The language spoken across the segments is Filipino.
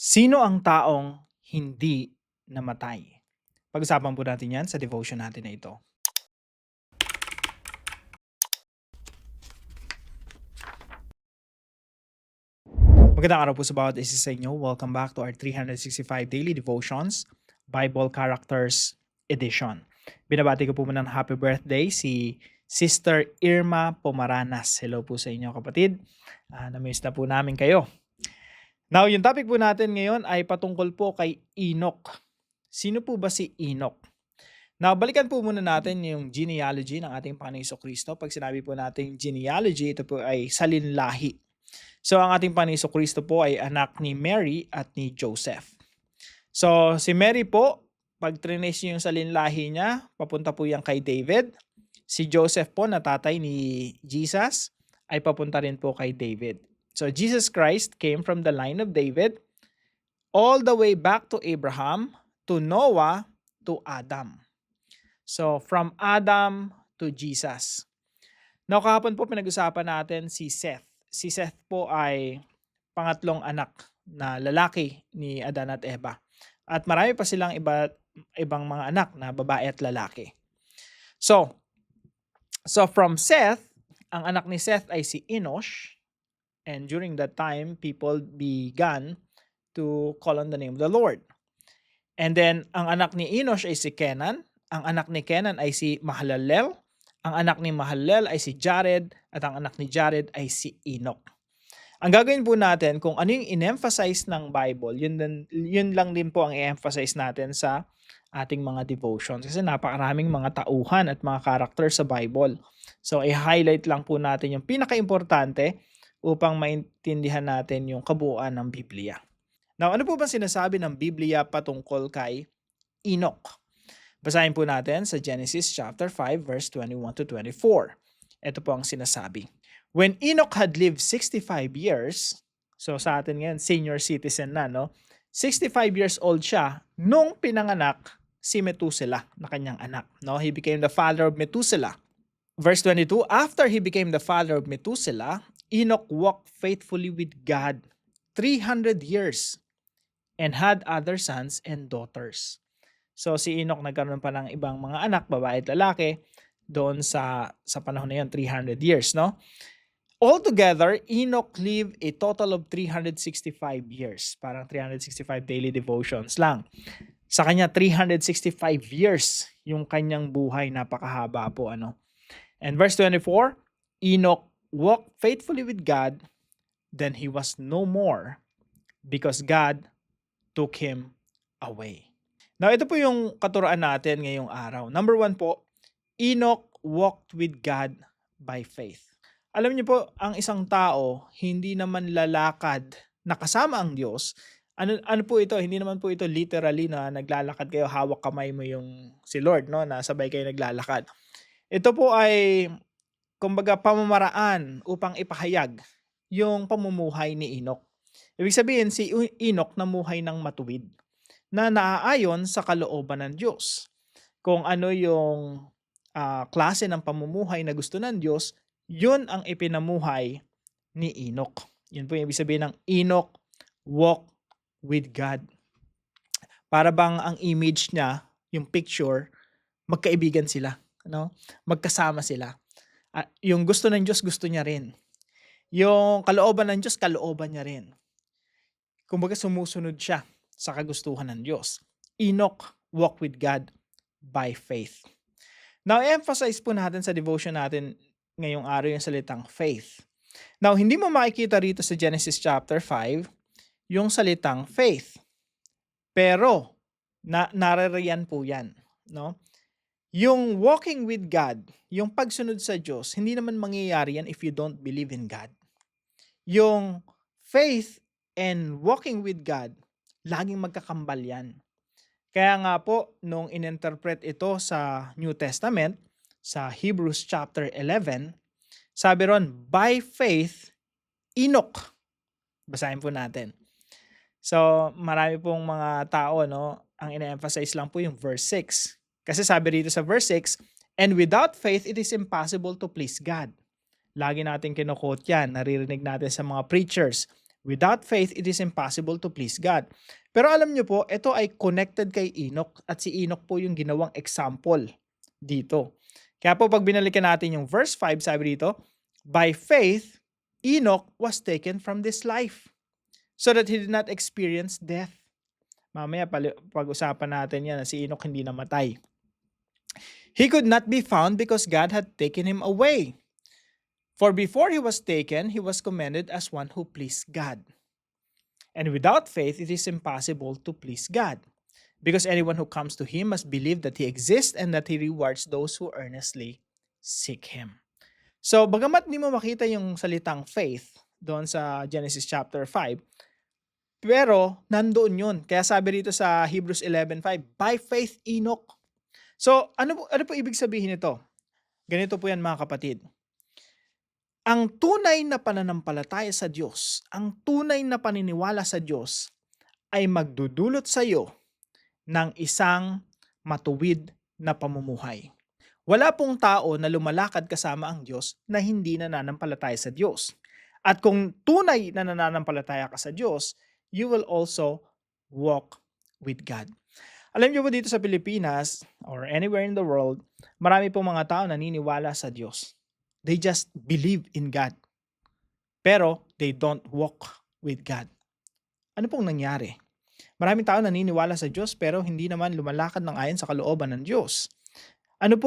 Sino ang taong hindi namatay? Pag-usapan po natin 'yan sa devotion natin na ito. Magandang araw po sa bawat isa sa inyo. Welcome back to our 365 Daily Devotions, Bible Characters Edition. Binabati ko po muna ng happy birthday si Sister Irma Pomaranas. Hello po sa inyo kapatid. Na-miss na po namin kayo. Now, yung topic po natin ngayon ay patungkol po kay Enoch. Sino po ba si Enoch? Now, balikan po muna natin yung genealogy ng ating Panginoong Jesucristo. Pag sinabi po natin genealogy, ito po ay salinlahi. So, ang ating Panginoong Jesucristo po ay anak ni Mary at ni Joseph. So, si Mary po, pag trinace niyo yung salinlahi niya, papunta po yan kay David. Si Joseph po, na tatay ni Jesus, ay papunta rin po kay David. So, Jesus Christ came from the line of David all the way back to Abraham, to Noah, to Adam. So, from Adam to Jesus. Now, kahapon po pinag-usapan natin si Seth. Si Seth po ay pangatlong anak na lalaki ni Adan at Eva. At marami pa silang ibang mga anak na babae at lalaki. So from Seth, ang anak ni Seth ay si Enosh. And during that time, people began to call on the name of the Lord. And then, ang anak ni Enosh ay si Kenan. Ang anak ni Kenan ay si Mahalalel. Ang anak ni Mahalalel ay si Jared. At ang anak ni Jared ay si Enoch. Ang gagawin po natin, kung ano yung in-emphasize ng Bible, yun lang din po ang i-emphasize natin sa ating mga devotions. Kasi napakaraming mga tauhan at mga character sa Bible. So, i-highlight lang po natin yung pinaka-importante upang maintindihan natin yung kabuuan ng Biblia. Now, ano po ba sinasabi ng Biblia patungkol kay Enoch? Basahin po natin sa Genesis chapter 5 verse 21 to 24. Ito po ang sinasabi. When Enoch had lived 65 years, so sa atin ngayon, senior citizen na, no? 65 years old siya nung pinanganak si Methuselah na kanyang anak. No? He became the father of Methuselah. Verse 22, after he became the father of Methuselah, Enoch walked faithfully with God 300 years and had other sons and daughters. So si Enoch nagkaroon pa ng ibang mga anak, babae at lalaki, doon sa panahon na yun, 300 years, no? Altogether, Enoch lived a total of 365 years. Parang 365 daily devotions lang. Sa kanya, 365 years yung kanyang buhay, napakahaba po, ano? And verse 24, Enoch walked faithfully with God, then he was no more because God took him away. Now, ito po yung katuroan natin ngayong araw. Number 1 po, Enoch walked with God by faith. Alam niyo po, ang isang tao, hindi naman lalakad na kasama ang Diyos. Ano po ito? Hindi naman po ito literally na naglalakad kayo, hawak kamay mo yung si Lord, no? Na sabay kayo naglalakad. Ito po ay, kumbaga, pamamaraan upang ipahayag yung pamumuhay ni Enoch. Ibig sabihin, si Enoch namuhay ng matuwid na naaayon sa kalooban ng Diyos. Kung ano yung klase ng pamumuhay na gusto ng Diyos, yun ang ipinamuhay ni Enoch. Yun po yung ibig sabihin ng Enoch walk with God. Para bang ang image niya, yung picture, magkaibigan sila. No? Magkasama sila. Yung gusto ng Diyos, gusto niya rin. Yung kalooban ng Diyos, kalooban niya rin. Kumbaga sumusunod siya sa kagustuhan ng Diyos. Enoch walked with God by faith. Now, emphasize po natin sa devotion natin ngayong araw yung salitang faith. Now, hindi mo makikita rito sa Genesis chapter 5 yung salitang faith. Pero, naririyan po yan. No? Yung walking with God, yung pagsunod sa Diyos, hindi naman mangyayari yan if you don't believe in God. Yung faith and walking with God, laging magkakambal yan. Kaya nga po, nung ininterpret ito sa New Testament, sa Hebrews chapter 11, sabi ron, by faith, Enoch. Basahin po natin. So, marami pong mga tao, no, ang ina-emphasize lang po yung verse 6. Kasi sabi rito sa verse 6, and without faith, it is impossible to please God. Lagi natin kino-quote yan, naririnig natin sa mga preachers. Without faith, it is impossible to please God. Pero alam niyo po, ito ay connected kay Enoch at si Enoch po yung ginawang example dito. Kaya po pag binalikan natin yung verse 5, sabi dito, by faith, Enoch was taken from this life so that he did not experience death. Mamaya pag-usapan natin yan na si Enoch hindi namatay. He could not be found because God had taken him away. For before he was taken, he was commended as one who pleased God. And without faith, it is impossible to please God. Because anyone who comes to him must believe that he exists and that he rewards those who earnestly seek him. So, bagamat di mo makita yung salitang faith doon sa Genesis chapter 5, pero nandoon yun. Kaya sabi rito sa Hebrews 11:5, by faith Enoch. So, ano po ibig sabihin nito? Ganito po yan mga kapatid. Ang tunay na pananampalataya sa Diyos, ang tunay na paniniwala sa Diyos ay magdudulot sa iyo ng isang matuwid na pamumuhay. Wala pong tao na lumalakad kasama ang Diyos na hindi nananampalataya sa Diyos. At kung tunay na nananampalataya ka sa Diyos, you will also walk with God. Alam niyo po dito sa Pilipinas or anywhere in the world, marami pong mga tao naniniwala sa Diyos. They just believe in God. Pero they don't walk with God. Ano pong nangyari? Maraming tao naniniwala sa Diyos pero hindi naman lumalakad ng ayon sa kalooban ng Diyos. Paano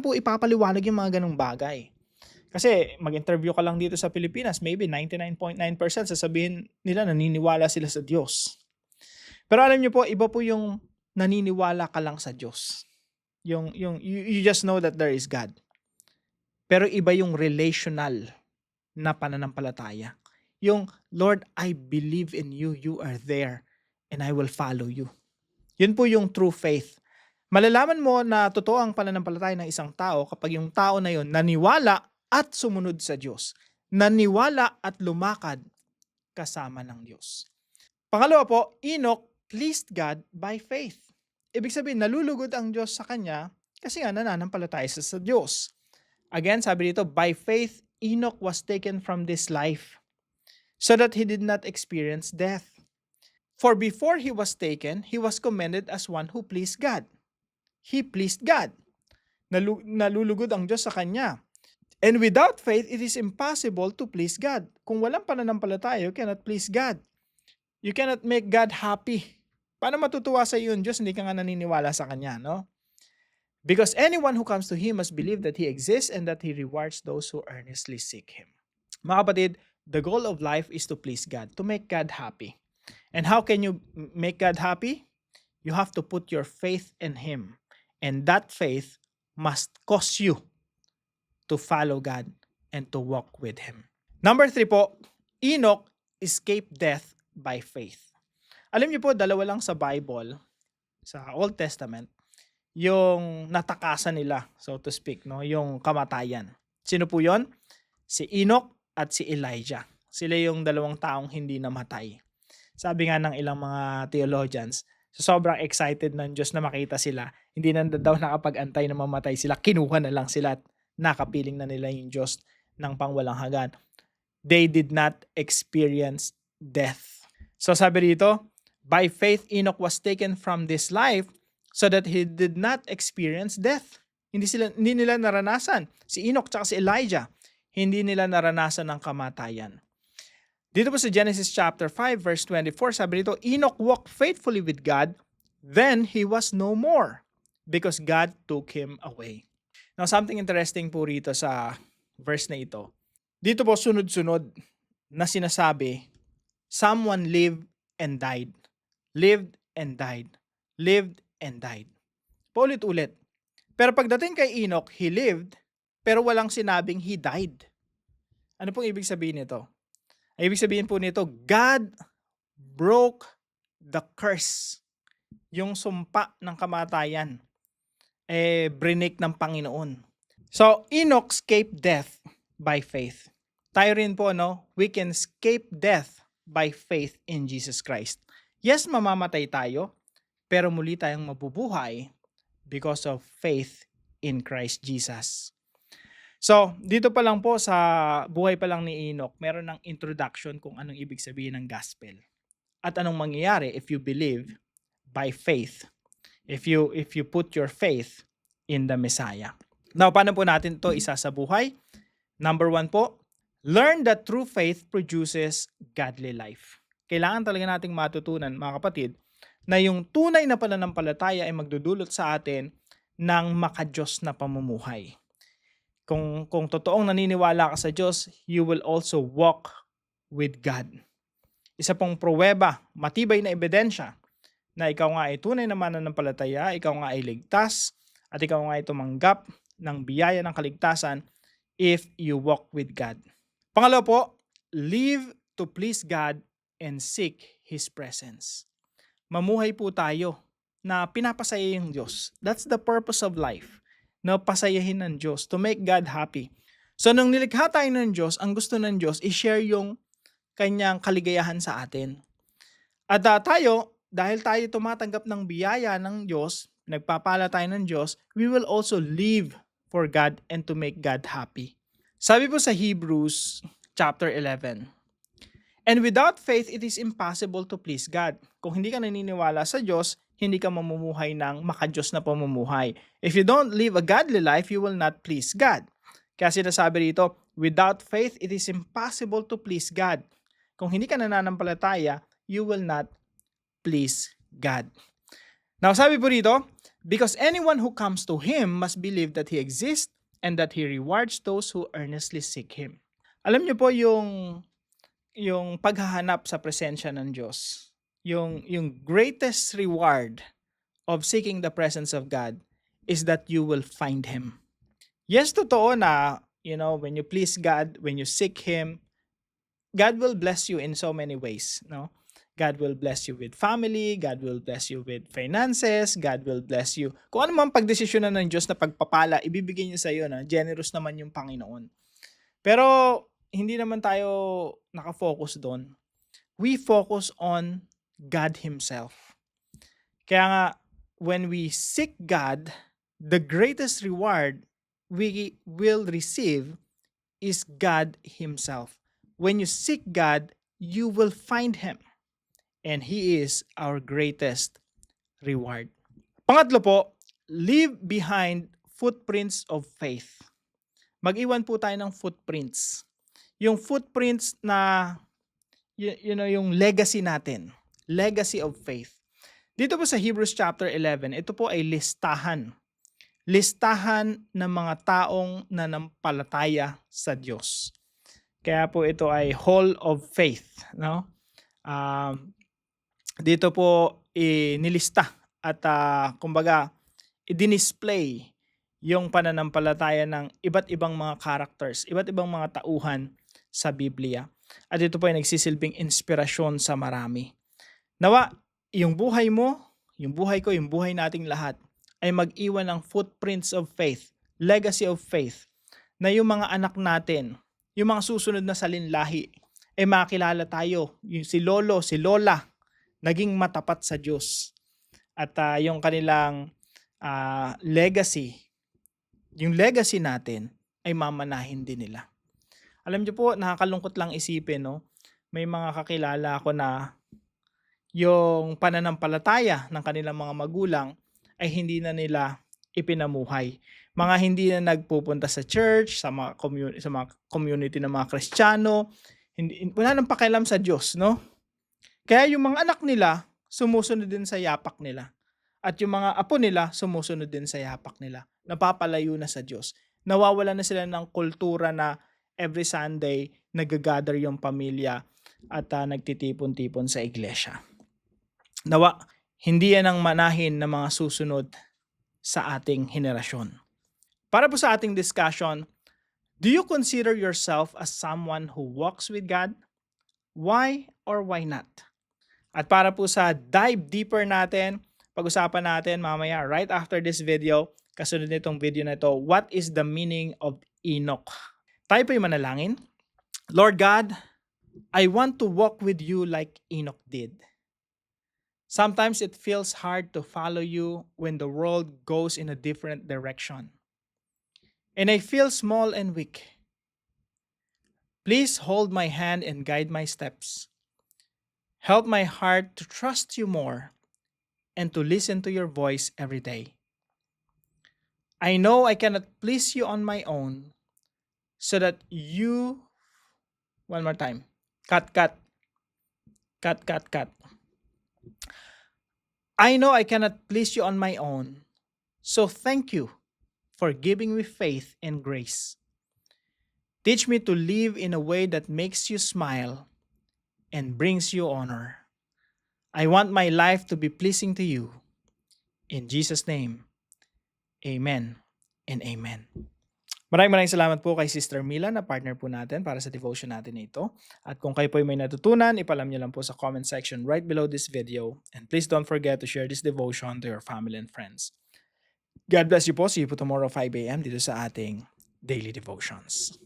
po ipapaliwanag yung mga ganung bagay? Kasi mag-interview ka lang dito sa Pilipinas, maybe 99.9% sasabihin nila naniniwala sila sa Diyos. Pero alam niyo po, iba po yung naniniwala ka lang sa Diyos. You just know that there is God. Pero iba yung relational na pananampalataya. Yung, Lord, I believe in you. You are there. And I will follow you. Yun po yung true faith. Malalaman mo na totoo ang pananampalataya ng isang tao kapag yung tao na yun naniwala at sumunod sa Diyos. Naniwala at lumakad kasama ng Diyos. Pangalawa po, Enoch pleased God by faith. Ibig sabihin, nalulugod ang Diyos sa kanya kasi nga nananampalataya sa Diyos. Again, sabi dito, by faith, Enoch was taken from this life so that he did not experience death. For before he was taken, he was commended as one who pleased God. He pleased God. Nalulugod ang Diyos sa kanya. And without faith, it is impossible to please God. Kung walang pananampalataya, you cannot please God. You cannot make God happy. Paano matutuwa sa iyo yung Diyos? Hindi ka nga naniniwala sa Kanya, no? Because anyone who comes to Him must believe that He exists and that He rewards those who earnestly seek Him. Mga kapatid, the goal of life is to please God, to make God happy. And how can you make God happy? You have to put your faith in Him. And that faith must cause you to follow God and to walk with Him. Number 3 po, Enoch escaped death by faith. Alam niyo po, dalawa lang sa Bible, sa Old Testament, yung natakasan nila, so to speak, no, yung kamatayan. Sino po yon? Si Enoch at si Elijah. Sila yung dalawang taong hindi namatay. Sabi nga ng ilang mga theologians, so sobrang excited ng Diyos na makita sila, hindi na daw nakapag-antay na mamatay sila, kinuha na lang sila at nakapiling na nila yung Diyos ng pangwalang hanggan. They did not experience death. So sabi dito, by faith Enoch was taken from this life so that he did not experience death. Hindi nila naranasan. Si Enoch at si Elijah, hindi nila naranasan ng kamatayan. Dito po sa Genesis chapter 5 verse 24, sabi dito, Enoch walked faithfully with God, then he was no more because God took him away. Now, something interesting po rito sa verse na ito. Dito po sunod-sunod na sinasabi, someone lived and died. Lived and died. Lived and died. Paulit-ulit. Pero pagdating kay Enoch, he lived, pero walang sinabing he died. Ano pong ibig sabihin nito? Ibig sabihin po nito, God broke the curse. Yung sumpa ng kamatayan, brinik ng Panginoon. So, Enoch escaped death by faith. Tayo rin po, no? We can escape death by faith in Jesus Christ. Yes, mamamatay tayo, pero muli tayong mabubuhay because of faith in Christ Jesus. So, dito pa lang po sa buhay pa lang ni Enoch, meron ng introduction kung anong ibig sabihin ng gospel. At anong mangyayari if you believe by faith. If you put your faith in the Messiah. Now, paano po natin 'to isa sa buhay? Number 1 po, learn that true faith produces godly life. Kailangan talaga nating matutunan, mga kapatid, na yung tunay na pananampalataya ay magdudulot sa atin ng makadiyos na pamumuhay. Kung totoong naniniwala ka sa Diyos, you will also walk with God. Isa pong pruweba, matibay na ebidensya na ikaw nga ay tunay na mananampalataya, ikaw nga ay ligtas, at ikaw nga ay tumanggap ng biyaya ng kaligtasan if you walk with God. Pangalawa po, live to please God and seek His presence. Mamuhay po tayo na pinapasaya yung Diyos. That's the purpose of life, na pasayahin ng Diyos, to make God happy. So nung nilikha tayo ng Diyos, ang gusto ng Diyos i-share yung kanyang kaligayahan sa atin. At tayo, dahil tayo tumatanggap ng biyaya ng Diyos, nagpapala tayo ng Diyos, we will also live for God and to make God happy. Sabi po sa Hebrews chapter 11, and without faith, it is impossible to please God. Kung hindi ka naniniwala sa Diyos, hindi ka mamumuhay ng makadiyos na pamumuhay. If you don't live a godly life, you will not please God. Kaya sinasabi rito, without faith, it is impossible to please God. Kung hindi ka nananampalataya, you will not please God. Now, sabi po rito, because anyone who comes to Him must believe that He exists and that He rewards those who earnestly seek Him. Alam niyo po yung paghahanap sa presensya ng Diyos, yung greatest reward of seeking the presence of God is that you will find Him. Yes, totoo na, when you please God, when you seek Him, God will bless you in so many ways, no? God will bless you with family, God will bless you with finances, God will bless you. Kung ano man pagdesisyonan ng Diyos na pagpapala, ibibigay niya sa iyo, na generous naman yung Panginoon. Pero hindi naman tayo nakafocus doon. We focus on God Himself. Kaya nga, when we seek God, the greatest reward we will receive is God Himself. When you seek God, you will find Him. And He is our greatest reward. Pangatlo po, leave behind footprints of faith. Mag-iwan po tayo ng footprints. Yung footprints na, yung legacy natin. Legacy of faith. Dito po sa Hebrews chapter 11, ito po ay listahan. Listahan ng mga taong nanampalataya sa Diyos. Kaya po ito ay hall of faith, no? Dito po nilista at kumbaga i-display yung pananampalataya ng iba't ibang mga characters, iba't ibang mga tauhan sa Biblia. At ito po ay nagsisilbing inspirasyon sa marami. Nawa, yung buhay mo, yung buhay ko, yung buhay nating lahat ay mag-iwan ng footprints of faith, legacy of faith, na yung mga anak natin, yung mga susunod na salinlahi, ay makilala tayo. Yung si lolo, si lola, naging matapat sa Diyos. At yung kanilang legacy, yung legacy natin ay mamanahin din nila. Alam niyo po, nakakalungkot lang isipin, no? May mga kakilala ako na yung pananampalataya ng kanilang mga magulang ay hindi na nila ipinamuhay. Mga hindi na nagpupunta sa church, sa mga community ng mga Kristiyano, wala nang pakialam sa Diyos, no? Kaya yung mga anak nila, sumusunod din sa yapak nila. At yung mga apo nila, sumusunod din sa yapak nila. Napapalayo na sa Diyos. Nawawala na sila ng kultura na every Sunday, nag-gather yung pamilya at nagtitipon-tipon sa iglesia. Nawa, hindi yan ang manahin ng mga susunod sa ating henerasyon. Para po sa ating discussion, do you consider yourself as someone who walks with God? Why or why not? At para po sa dive deeper natin, pag-usapan natin mamaya right after this video, kasunod nitong video na ito, what is the meaning of Enoch? Tayo po yung manalangin. Lord God, I want to walk with you like Enoch did. Sometimes it feels hard to follow you when the world goes in a different direction. and I feel small and weak. Please hold my hand and guide my steps. Help my heart to trust you more and to listen to your voice every day. I know I cannot please you on my own, so that you, one more time, cut, cut, cut, cut, cut. I know I cannot please you on my own, so thank you for giving me faith and grace. Teach me to live in a way that makes you smile and brings you honor. I want my life to be pleasing to you. In Jesus' name, amen and amen. Maraming salamat po kay Sister Mila na partner po natin para sa devotion natin na ito. At kung kayo po ay may natutunan, ipalam nyo lang po sa comment section right below this video. And please don't forget to share this devotion to your family and friends. God bless you po. See you po tomorrow 5 a.m. dito sa ating Daily Devotions.